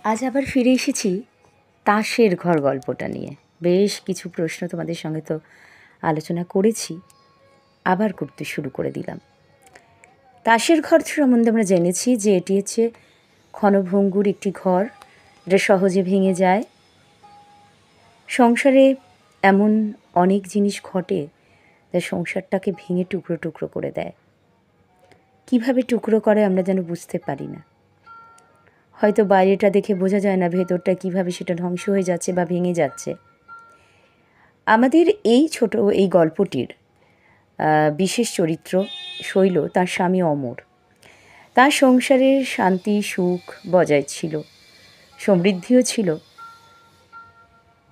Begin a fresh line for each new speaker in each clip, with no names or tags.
আজ আবার ফিরে এসেছি তাসের ঘর গল্পটা নিয়ে। বেশ কিছু প্রশ্ন তোমাদের সঙ্গে তো আলোচনা করেছি, আবার করতে শুরু করে দিলাম। তাসের ঘর সম্বন্ধে আমরা জেনেছি যে এটি হচ্ছে ক্ষণভঙ্গুর একটি ঘর, যেটা সহজে ভেঙে যায়। সংসারে এমন অনেক জিনিস ঘটে যা সংসারটাকে ভেঙে টুকরো টুকরো করে দেয়। কিভাবে টুকরো করে আমরা যেন বুঝতে পারি না। হয়তো বাইরেটা দেখে বোঝা যায় না ভেতরটা কিভাবে সেটা ধ্বংস হয়ে যাচ্ছে বা ভেঙে যাচ্ছে। আমাদের এই গল্পটির বিশেষ চরিত্র শৈল, তার স্বামী অমর। তার সংসারের শান্তি সুখ বজায় ছিল, সমৃদ্ধিও ছিল।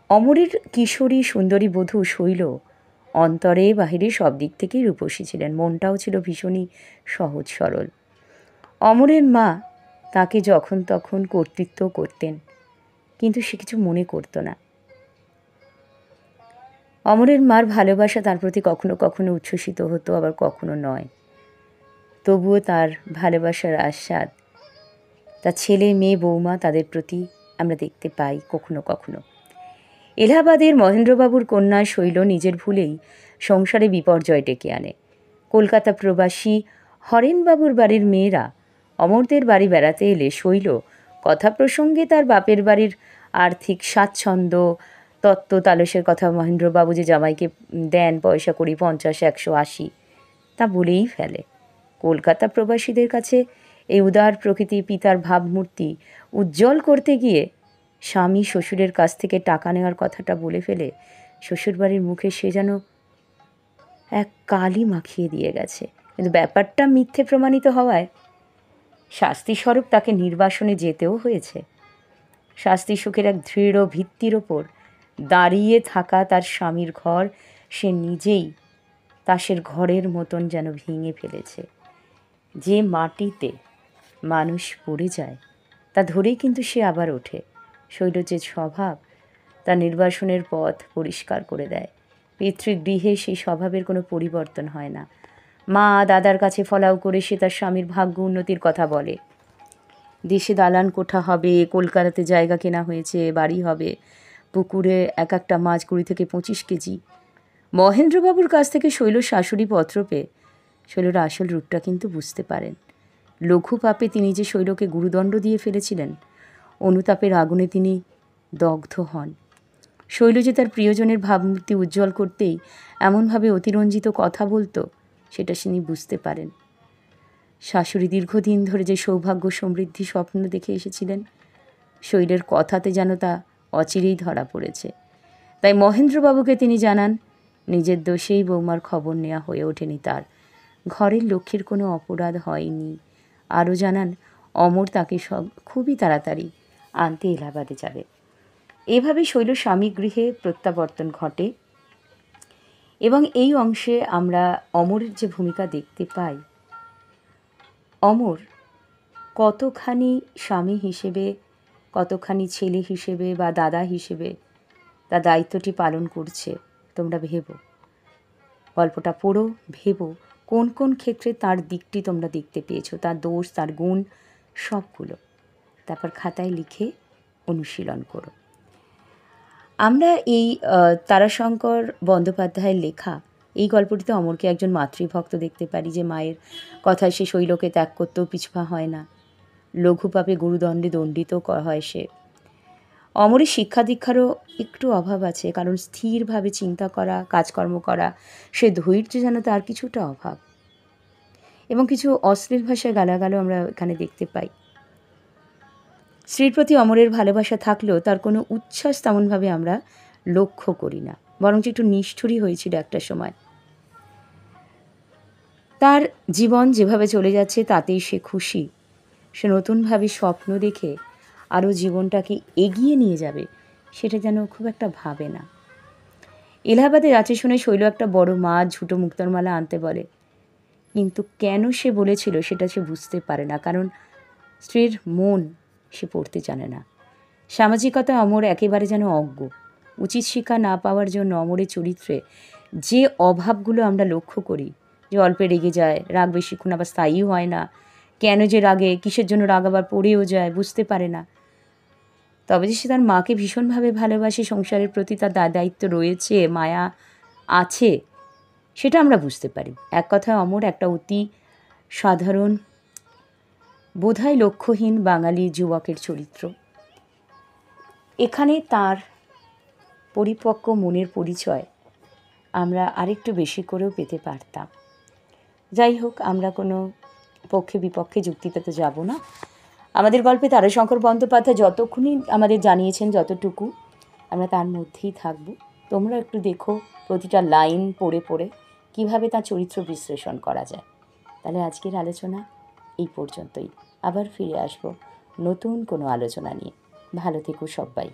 অমরের কিশোরী সুন্দরী বধূ শৈল অন্তরে বাহিরে সব দিক থেকেই রূপসী ছিলেন, মনটাও ছিল ভীষণই সহজ সরল। অমরের মা তাকে যখন তখন কর্তৃত্ব করতেন, কিন্তু সে কিছু মনে করতো না। অমরের মার ভালোবাসা তার প্রতি কখনো কখনো উচ্ছ্বসিত হতো, আবার কখনো নয়। তবুও তার ভালোবাসার আস্বাদ তার ছেলে মেয়ে বৌমা তাদের প্রতি আমরা দেখতে পাই কখনো কখনো। এলাহাবাদের মহেন্দ্রবাবুর কন্যা শৈল নিজের ভুলেই সংসারে বিপর্যয় ডেকে আনে। কলকাতা প্রবাসী হরেনবাবুর বাড়ির মেয়েরা অমরদের বাড়ি বেড়াতে এলে শৈল কথা প্রসঙ্গে তার বাপের বাড়ির আর্থিক স্বাচ্ছন্দ্য, তত্ত্ব তালসের কথা মহেন্দ্রবাবু যে জামাইকে দেন পয়সা করি 50, 180, তা বলেই ফেলে। কলকাতা প্রবাসীদের কাছে এই উদার প্রকৃতি পিতার ভাবমূর্তি উজ্জ্বল করতে গিয়ে স্বামী শ্বশুরের কাছ থেকে টাকা নেওয়ার কথাটা বলে ফেলে শ্বশুরবাড়ির মুখে সে যেন এক কালি মাখিয়ে দিয়ে গেছে। কিন্তু ব্যাপারটা মিথ্যে প্রমাণিত হওয়ায় শাস্তিস্বরূপ তাকে নির্বাসনে যেতেও হয়েছে। শাস্তি সুখের এক দৃঢ় ভিত্তির ওপর দাঁড়িয়ে থাকা তার স্বামীর ঘর সে নিজেই তাসের ঘরের মতন যেন ভেঙে ফেলেছে। যে মাটিতে মানুষ পড়ে যায় তা ধরেই কিন্তু সে আবার ওঠে। শৈল যে স্বভাব তা নির্বাসনের পথ পরিষ্কার করে দেয়। পিতৃগৃহে সেই স্বভাবের কোনো পরিবর্তন হয় না। মা দাদার কাছে ফলাও করে সে তার স্বামীর ভাগ্য উন্নতির কথা বলে। দেশে দালান কোঠা হবে, কলকাতাতে জায়গা কেনা হয়েছে, বাড়ি হবে, পুকুরে এক একটা মাছ 20 থেকে 25 কেজি। মহেন্দ্রবাবুর কাছ থেকে শৈল শাশুড়ি পত্র পেয়ে শৈলর আসল রূপটা কিন্তু বুঝতে পারেন। লঘু পাপে তিনি যে শৈলকে গুরুদণ্ড দিয়ে ফেলেছিলেন, অনুতাপের আগুনে তিনি দগ্ধ হন। শৈল যে তার প্রিয়জনের ভাবমূর্তি উজ্জ্বল করতেই এমনভাবে অতিরঞ্জিত কথা বলতো, সেটা তিনি বুঝতে পারেন। শাশুড়ি দীর্ঘদিন ধরে যে সৌভাগ্য সমৃদ্ধি স্বপ্ন দেখে এসেছিলেন, শৈলের কথাতে যেন তা অচিরেই ধরা পড়েছে। তাই মহেন্দ্রবাবুকে তিনি জানান নিজের দোষেই বৌমার খবর নেওয়া হয়ে ওঠেনি তার, ঘরের লক্ষ্মীর কোনো অপরাধ হয়নি। আরও জানান অমর তাকে খুবই তাড়াতাড়ি আনতে এলাহাবাদে যাবে। এভাবে শৈল স্বামী গৃহে প্রত্যাবর্তন ঘটে এবং এই অংশে আমরা অমরের যে ভূমিকা দেখতে পাই, অমর কতখানি স্বামী হিসেবে, কতখানি ছেলে হিসেবে বা দাদা হিসেবে তার দায়িত্বটি পালন করছে তোমরা ভেবো। গল্পটা পড়ো, ভেবো কোন কোন ক্ষেত্রে তার দিকটি তোমরা দেখতে পেয়েছো, তার দোষ তার গুণ সবগুলো। তারপর খাতায় লিখে অনুশীলন করো। আমরা এই তারাশঙ্কর বন্দ্যোপাধ্যায়ের লেখা এই গল্পটিতে অমরকে একজন মাতৃভক্ত দেখতে পারি, যে মায়ের কথায় সে শৈলকে ত্যাগ করতেও পিছপা হয় না। লঘু পাপে গুরুদণ্ডে দণ্ডিত হয় সে। অমরের শিক্ষা দীক্ষারও একটু অভাব আছে, কারণ স্থিরভাবে চিন্তা করা, কাজকর্ম করা, সে ধৈর্য যেন তার কিছুটা অভাব। এবং কিছু অশ্লীল ভাষায় গালাগালও আমরা এখানে দেখতে পাই। স্ত্রীর প্রতি অমরের ভালোবাসা থাকলেও তার কোনো উচ্ছ্বাস তেমনভাবে আমরা লক্ষ্য করি না, বরঞ্চ একটু নিষ্ঠুরই হয়েছিল একটা সময়। তার জীবন যেভাবে চলে যাচ্ছে তাতেই সে খুশি। সে নতুনভাবে স্বপ্ন দেখে আরও জীবনটাকে এগিয়ে নিয়ে যাবে, সেটা যেন খুব একটা ভাবে না। এলাহাবাদে যাচ্ছে শুনে শৈল একটা বড় মাছ ঝুটো মুক্তোরমালা আনতে বলে, কিন্তু কেন সে বলেছিল সেটা সে বুঝতে পারে না, কারণ স্ত্রীর মন সে পড়তে জানে না। সামাজিকতায় অমর একেবারে যেন অজ্ঞ। উচিত শিক্ষা না পাওয়ার জন্য অমরের চরিত্রে যে অভাবগুলো আমরা লক্ষ্য করি, যে অল্পে রেগে যায়, রাগ বেশিক্ষণ আবার স্থায়ী হয় না, কেন যে রাগে, কিসের জন্য রাগ আবার পড়েও যায় বুঝতে পারে না, তবে যে সে তার মাকে ভীষণভাবে ভালোবাসে, সংসারের প্রতি তার দায়িত্ব রয়েছে, মায়া আছে, সেটা আমরা বুঝতে পারি। এক কথায় অমর একটা অতি সাধারণ, বোধহয় লক্ষ্যহীন বাঙালি যুবকের চরিত্র। এখানে তার পরিপক্ক মনের পরিচয় আমরা আরেকটু বেশি করেও পেতে পারতাম। যাই হোক, আমরা কোনো পক্ষে বিপক্ষে যুক্তিতে যাব না। আমাদের গল্পে তারাশঙ্কর বন্দ্যোপাধ্যায় যতক্ষণই আমাদের জানিয়েছেন, যতটুকু আমরা তার মধ্যেই থাকব। তোমরা একটু দেখো প্রতিটা লাইন পড়ে পড়ে কীভাবে তার চরিত্র বিশ্লেষণ করা যায়। তাহলে আজকের আলোচনা এই পর্যন্তই। আবার ফিরে আসব নতুন কোনো আলোচনা নিয়ে। ভালো থেকো সবাই।